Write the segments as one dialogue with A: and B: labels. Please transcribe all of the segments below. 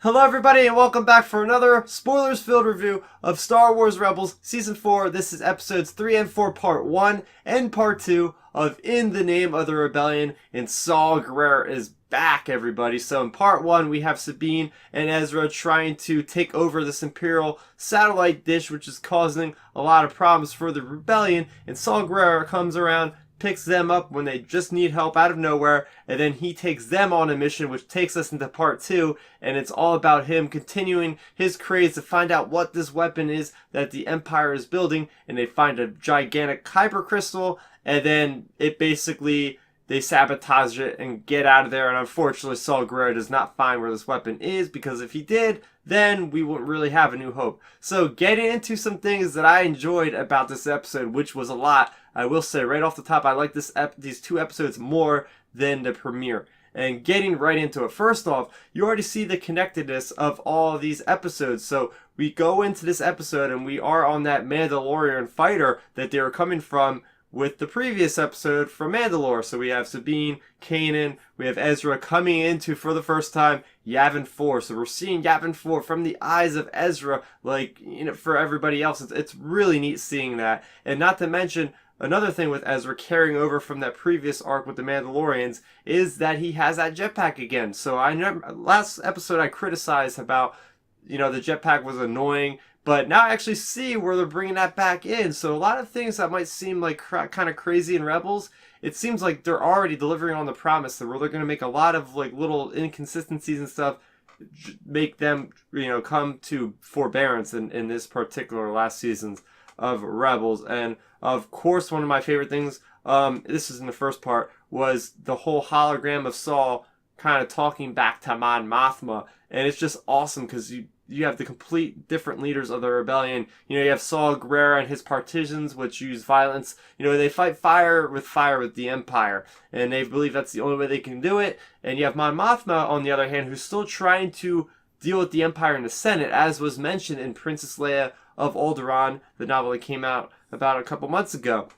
A: Hello everybody and welcome back for another spoilers-filled review of Star Wars Rebels Season 4. This is episodes 3 and 4 part 1 and part 2 of In the Name of the Rebellion, and Saw Gerrera is back, everybody. So in part 1 we have Sabine and Ezra trying to take over this Imperial satellite dish, which is causing a lot of problems for the Rebellion, and Saw Gerrera comes around, picks them up when they just need help out of nowhere, and then he takes them on a mission, which takes us into part 2, and it's all about him continuing his craze to find out what this weapon is that the Empire is building, and they find a gigantic kyber crystal, and then they sabotage it and get out of there, and unfortunately Saw Gerrera does not find where this weapon is, because if he did, then we wouldn't really have A New Hope. So getting into some things that I enjoyed about this episode, which was a lot. I will say right off the top, I like these two episodes more than the premiere. And getting right into it, first off, you already see the connectedness of all of these episodes. So we go into this episode and we are on that Mandalorian fighter that they were coming from with the previous episode from Mandalore. So we have Sabine, Kanan, we have Ezra coming into, for the first time, Yavin 4. So we're seeing Yavin 4 from the eyes of Ezra, like, you know, for everybody else. It's really neat seeing that. And not to mention, another thing with Ezra carrying over from that previous arc with the Mandalorians is that he has that jetpack again. So I never, last episode I criticized about, you know, the jetpack was annoying, but now I actually see where they're bringing that back in. So a lot of things that might seem like kind of crazy in Rebels, it seems like they're already delivering on the promise that where they're going to make a lot of like little inconsistencies and stuff, make them, you know, come to forbearance in this particular last seasons of Rebels. And of course, one of my favorite things, this is in the first part, was the whole hologram of Saul kind of talking back to Mon Mothma, and it's just awesome because you have the complete different leaders of the rebellion. You know, you have Saw Gerrera and his partisans, which use violence. You know, they fight fire with the Empire, and they believe that's the only way they can do it. And you have Mon Mothma, on the other hand, who's still trying to deal with the Empire in the Senate, as was mentioned in Princess Leia of Alderaan, the novel that came out about a couple months ago.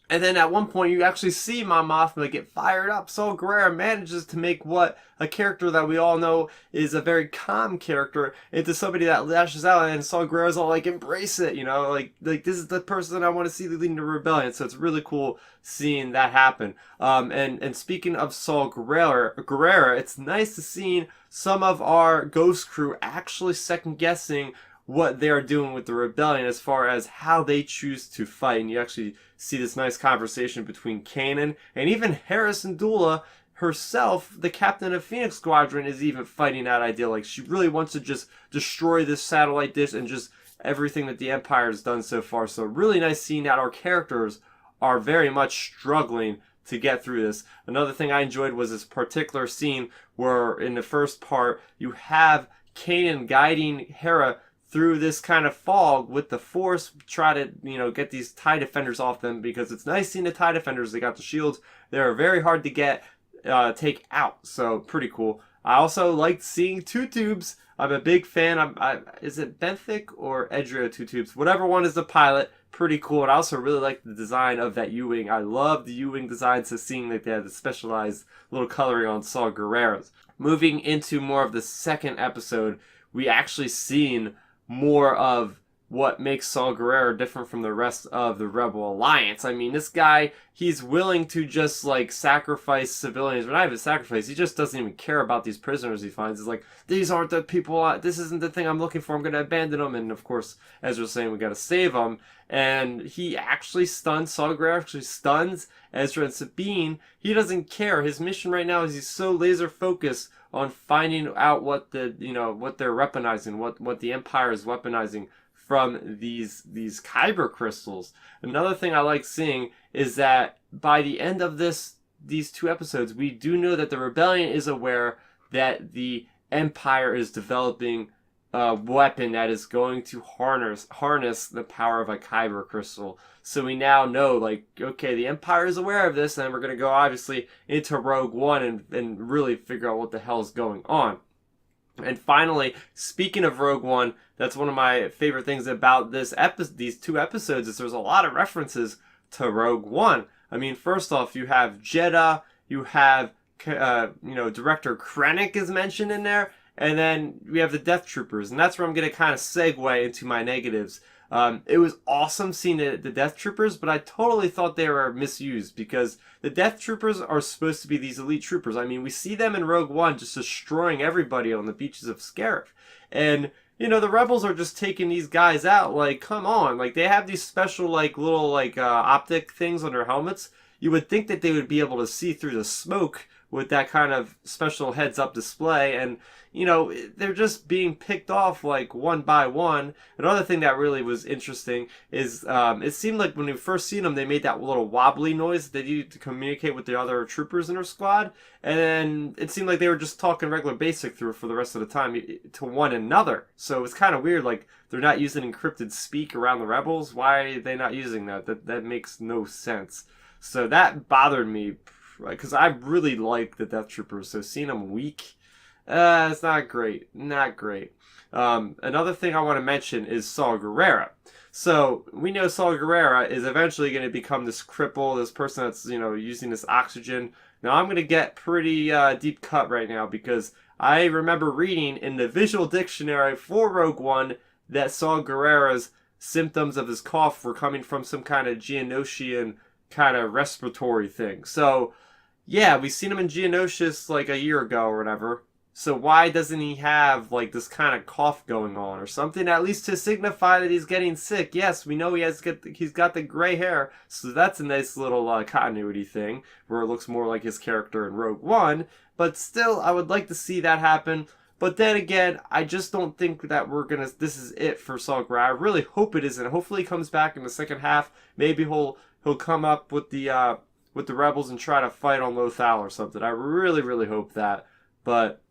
A: And then at one point you actually see Mon Mothma get fired up. Saw Gerrera manages to make what a character that we all know is a very calm character into somebody that lashes out, and Saw Gerrera's all like, embrace it, you know, like this is the person I want to see leading the rebellion. So it's really cool seeing that happen. And speaking of Saw Gerrera, it's nice to see some of our Ghost crew actually second guessing what they're doing with the rebellion as far as how they choose to fight. And you actually see this nice conversation between Kanan and even Hera Syndulla herself, the captain of Phoenix Squadron, is even fighting that idea. Like, she really wants to just destroy this satellite dish and just everything that the Empire has done so far. So really nice seeing that our characters are very much struggling to get through this. Another thing I enjoyed was this particular scene where in the first part you have Kanan guiding Hera through this kind of fog with the Force, try to, you know, get these TIE defenders off them, because it's nice seeing the TIE defenders. They got the shields. They're very hard to take out, so pretty cool. I also liked seeing two tubes. I'm a big fan. Is it Benthic or Edrio two tubes? Whatever one is the pilot. Pretty cool. And I also really like the design of that U-Wing. I love the U-Wing design, so seeing that they have the specialized little coloring on Saw Gerrera's. Moving into more of the second episode, we actually seen more of what makes Saw Gerrera different from the rest of the Rebel Alliance. I mean, this guy, he's willing to just, like, sacrifice civilians. But not even sacrifice, he just doesn't even care about these prisoners he finds. He's like, these aren't the people, this isn't the thing I'm looking for, I'm going to abandon them. And, of course, Ezra's saying we got to save them. And he actually stuns, Saw Gerrera actually stuns Ezra and Sabine. He doesn't care. His mission right now is he's so laser focused on finding out what the, you know, what they're weaponizing, what the Empire is weaponizing from these kyber crystals. Another thing I like seeing is that by the end of these two episodes, we do know that the rebellion is aware that the Empire is developing a weapon that is going to harness the power of a kyber crystal. So we now know, like, okay, the Empire is aware of this, and we're going to go, obviously, into Rogue One and really figure out what the hell is going on. And finally, speaking of Rogue One, that's one of my favorite things about these two episodes, is there's a lot of references to Rogue One. I mean, first off, you have Jeddah, you have, Director Krennic is mentioned in there, and then we have the Death Troopers, and that's where I'm going to kind of segue into my negatives. It was awesome seeing the Death Troopers, but I totally thought they were misused because the Death Troopers are supposed to be these elite troopers. I mean, we see them in Rogue One just destroying everybody on the beaches of Scarif. And, you know, the Rebels are just taking these guys out. Like, come on. Like, they have these special, like, little, like, optic things on their helmets. You would think that they would be able to see through the smoke with that kind of special heads-up display, and you know, they're just being picked off like one by one. Another thing that really was interesting is it seemed like when we first seen them, they made that little wobbly noise that they used to communicate with the other troopers in their squad, and then it seemed like they were just talking regular basic through for the rest of the time to one another. So it's kind of weird, like they're not using encrypted speak around the rebels. Why are they not using that? That makes no sense. So that bothered me, because I really like the Death Troopers, so seeing them weak, it's not great. Not great. Another thing I want to mention is Saw Gerrera. So we know Saw Gerrera is eventually going to become this cripple, this person that's, you know, using this oxygen. Now I'm going to get pretty deep cut right now, because I remember reading in the visual dictionary for Rogue One that Saw Gerrera's symptoms of his cough were coming from some kind of Geonosian kind of respiratory thing. So yeah, we seen him in Geonosis like a year ago or whatever. So why doesn't he have like this kind of cough going on or something, at least to signify that he's getting sick? Yes, we know he's got the gray hair, so that's a nice little continuity thing where it looks more like his character in Rogue One. But still, I would like to see that happen. But then again, I just don't think that this is it for Saw Gerrera. I really hope it isn't. Hopefully he comes back in the second half. Maybe he'll come up with the rebels and try to fight on Lothal or something. I really, really hope that. But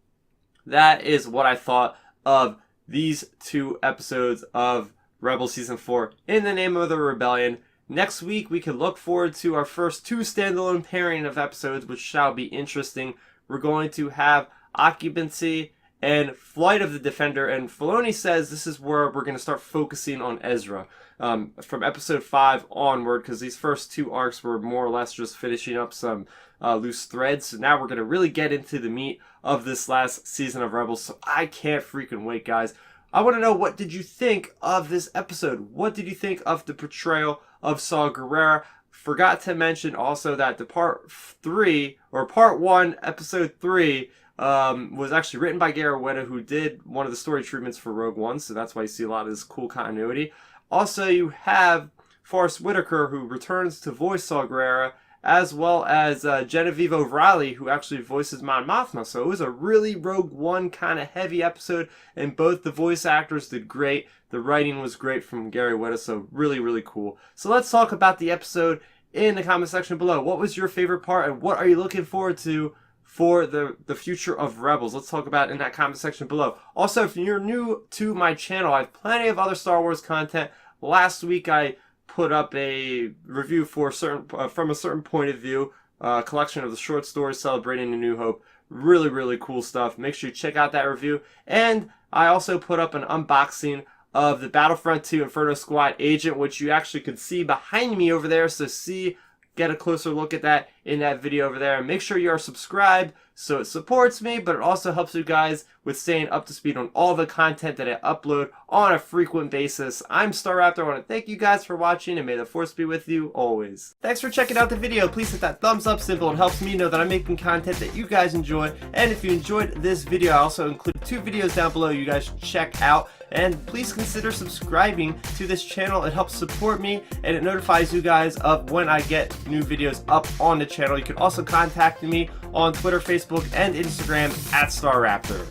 A: that is what I thought of these 2 episodes of Rebels Season 4 in the Name of the Rebellion. Next week, we can look forward to our first 2 standalone pairing of episodes, which shall be interesting. We're going to have Occupancy and Flight of the Defender, and Filoni says this is where we're going to start focusing on Ezra from episode 5 onward, because these first 2 arcs were more or less just finishing up some loose threads. So now we're going to really get into the meat of this last season of Rebels. So I can't freaking wait, guys. I want to know, what did you think of this episode? What did you think of the portrayal of Saw Gerrera? Forgot to mention also that the part 1, episode 3, was actually written by Gary Whitta, who did one of the story treatments for Rogue One, so that's why you see a lot of this cool continuity. Also, you have Forrest Whitaker, who returns to voice Saw Gerrera, as well as Genevieve O'Reilly, who actually voices Mon Mothma. So it was a really Rogue One kind of heavy episode, and both the voice actors did great. The writing was great from Gary Whitta, so really, really cool. So let's talk about the episode in the comment section below. What was your favorite part, and what are you looking forward to for the future of Rebels? Let's talk about it in that comment section below. Also, if you're new to my channel, I have plenty of other Star Wars content. Last week, I put up a review for from a certain point of view, collection of the short stories celebrating A New Hope. Really, really cool stuff. Make sure you check out that review. And I also put up an unboxing of the Battlefront 2 Inferno Squad Agent, which you actually could see behind me over there. So get a closer look at that in that video over there. And make sure you are subscribed so it supports me, but it also helps you guys with staying up to speed on all the content that I upload on a frequent basis. I'm Star Raptor. I want to thank you guys for watching, and may the Force be with you always. Thanks for checking out the video. Please hit that thumbs up symbol. It helps me know that I'm making content that you guys enjoy. And if you enjoyed this video, I also include 2 videos down below you guys should check out. And please consider subscribing to this channel. It helps support me, and it notifies you guys of when I get new videos up on the channel. You can also contact me on Twitter, Facebook, and Instagram at Star Raptor.